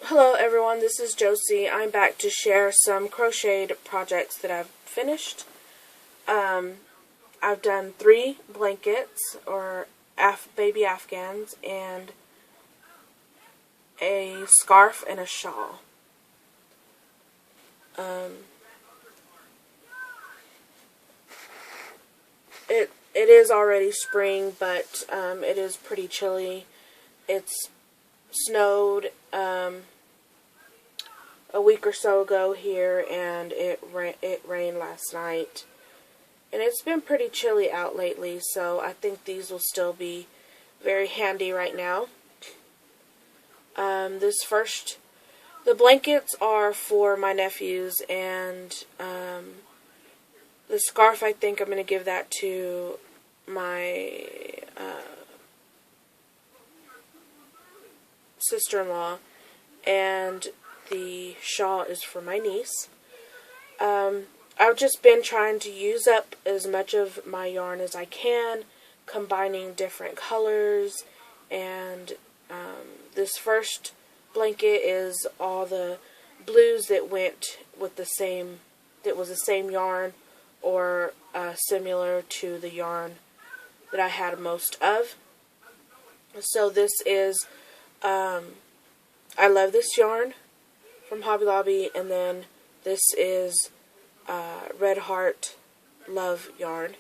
Hello everyone, this is Josie. I'm back to share some crocheted projects that I've finished. I've done 3 blankets, or baby Afghans, and a scarf and a shawl. It is already spring, but it is pretty chilly. It's snowed a week or so ago here, and it rained last night. And it's been pretty chilly out lately, so I think these will still be very handy right now. The blankets are for my nephews, and the scarf, I think I'm going to give that to my sister-in-law, and the shawl is for my niece. I've just been trying to use up as much of my yarn as I can, combining different colors, and this first blanket is all the blues that went with the same yarn, or similar to the yarn that I had most of. So this is I love this yarn from Hobby Lobby, and then this is Red Heart Love yarn,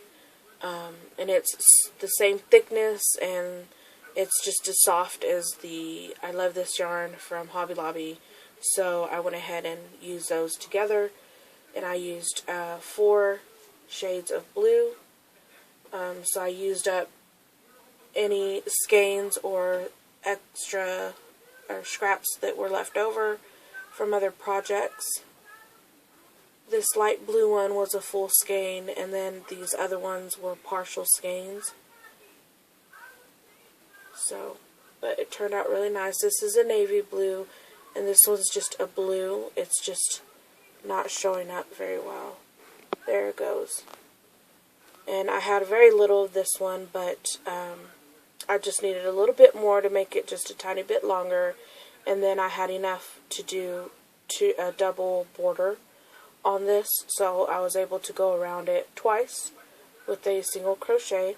and it's the same thickness, and it's just as soft as the I Love This yarn from Hobby Lobby. So I went ahead and used those together, and I used 4 shades of blue. So I used up any skeins or extra or scraps that were left over from other projects. This light blue one was a full skein, and then these other ones were partial skeins. So, but it turned out really nice. This is a navy blue, and this one's just a blue. It's just not showing up very well. There it goes. And I had very little of this one, but I just needed a little bit more to make it just a tiny bit longer, and then I had enough to do a double border on this, so I was able to go around it twice with a single crochet.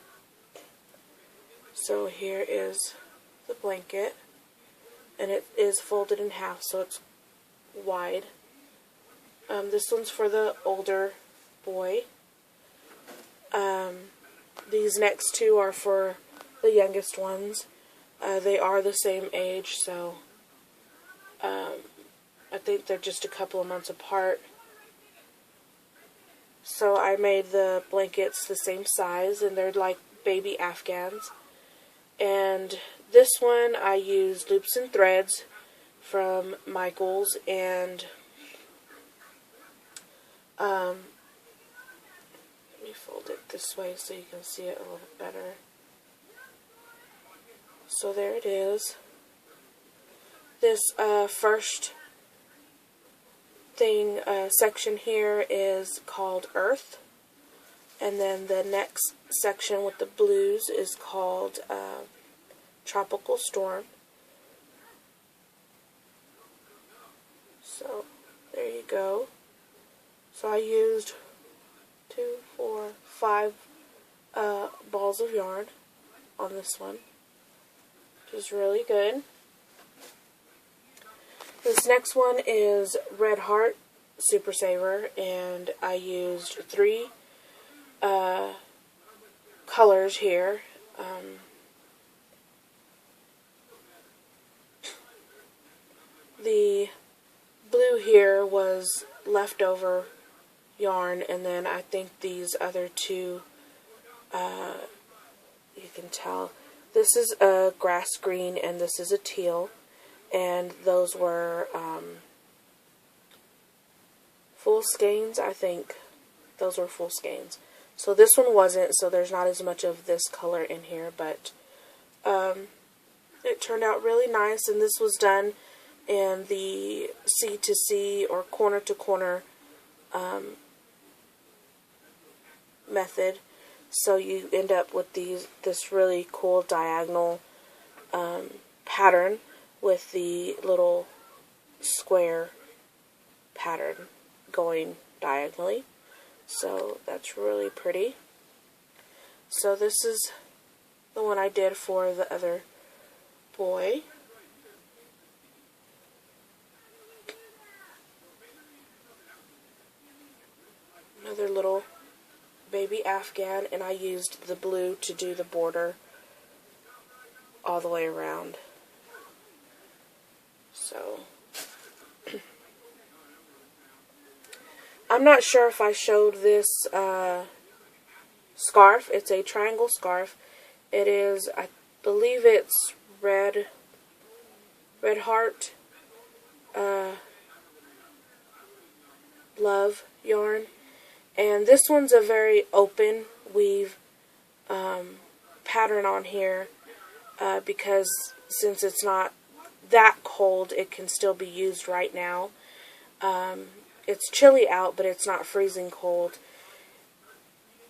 So here is the blanket, and it is folded in half, so it's wide. This one's for the older boy. These next 2 are for the youngest ones. They are the same age, so I think they're just a couple of months apart. So I made the blankets the same size, and they're like baby Afghans. And this one I used Loops and Threads from Michaels, and let me fold it this way so you can see it a little bit better. So there it is. This first section here is called Earth, and then the next section with the blues is called Tropical Storm. So there you go. So I used 2, 4, 5 balls of yarn on this one, which is really good. This next one is Red Heart Super Saver, and I used 3 colors here. The blue here was leftover yarn, and then I think these other 2, you can tell, this is a grass green and this is a teal, and those were full skeins. I think those were full skeins. So this one wasn't, so there's not as much of this color in here, but it turned out really nice, and this was done in the C to C or corner to corner method. So you end up with this really cool diagonal pattern with the little square pattern going diagonally. So that's really pretty. So this is the one I did for the other boy. Another little baby Afghan, and I used the blue to do the border all the way around. So I'm not sure if I showed this scarf. It's a triangle scarf. It is, I believe it's red heart love yarn, and this one's a very open weave pattern on here because since it's not that cold, it can still be used right now. It's chilly out, but it's not freezing cold.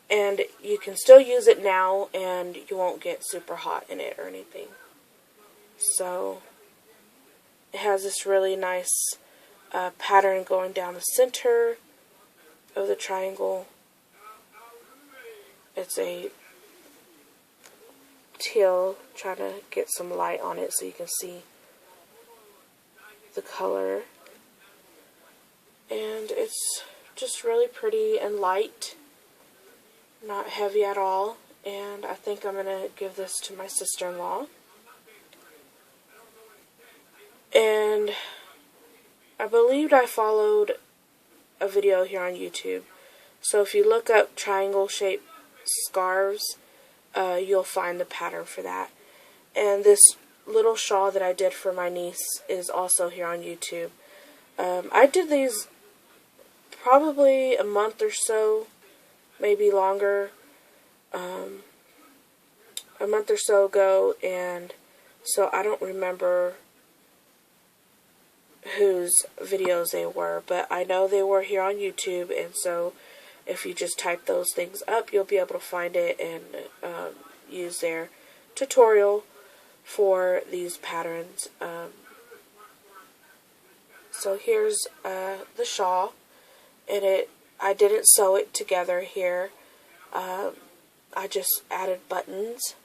And you can still use it now, and you won't get super hot in it or anything. So, it has this really nice pattern going down the center of the triangle. It's a teal, trying to get some light on it so you can see the color. And it's just really pretty and light, not heavy at all. And I think I'm going to give this to my sister-in-law. And I believed I followed a video here on YouTube. So if you look up triangle-shaped scarves, you'll find the pattern for that. And this little shawl that I did for my niece is also here on YouTube. I did these probably a month or so, maybe longer, a month or so ago, and so I don't remember whose videos they were, but I know they were here on YouTube, and so if you just type those things up, you'll be able to find it and use their tutorial for these patterns. So here's the shawl, and I didn't sew it together here. I just added buttons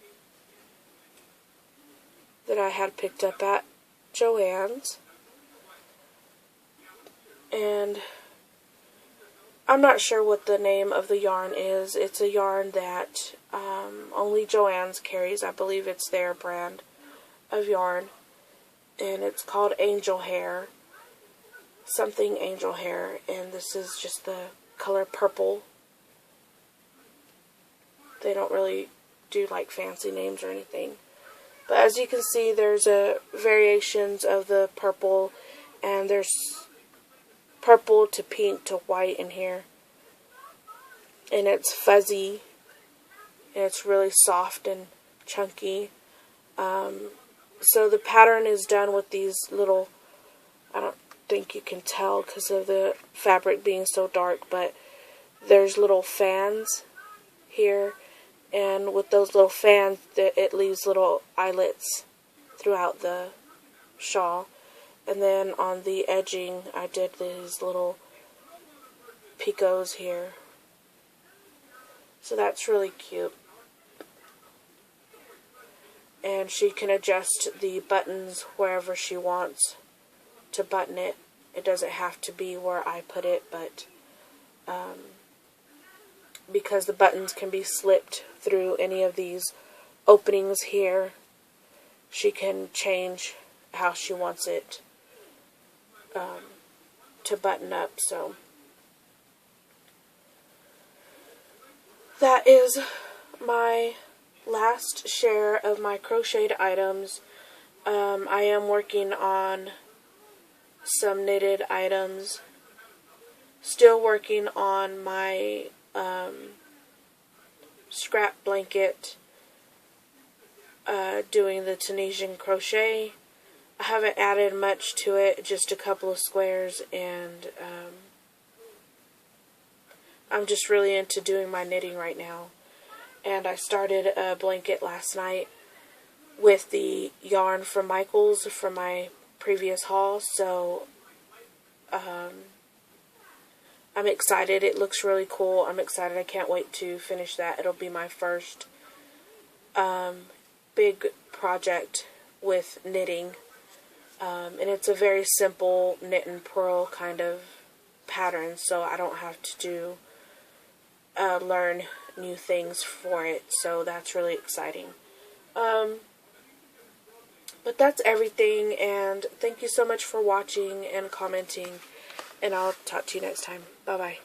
that I had picked up at Joann's. And I'm not sure what the name of the yarn is. It's a yarn that only Joann's carries. I believe it's their brand of yarn. And it's called Angel Hair. Something Angel Hair. And this is just the color purple. They don't really do like fancy names or anything. But as you can see, there's variations of the purple. And there's purple to pink to white in here. And it's fuzzy. And it's really soft and chunky. So the pattern is done with these little, I don't think you can tell because of the fabric being so dark, but there's little fans here. And with those little fans, it leaves little eyelets throughout the shawl. And then on the edging, I did these little picots here. So that's really cute. And she can adjust the buttons wherever she wants to button it. It doesn't have to be where I put it, but because the buttons can be slipped through any of these openings here, she can change how she wants it to button up. So that is my last share of my crocheted items. I am working on some knitted items. Still working on my scrap blanket, doing the Tunisian crochet. I haven't added much to it, just a couple of squares, and I'm just really into doing my knitting right now. And I started a blanket last night with the yarn from Michael's for my previous haul, so I'm excited. It looks really cool. I'm excited. I can't wait to finish that. It'll be my first big project with knitting. And it's a very simple knit and purl kind of pattern, so I don't have to learn new things for it, so that's really exciting. But that's everything, and thank you so much for watching and commenting, and I'll talk to you next time. Bye-bye.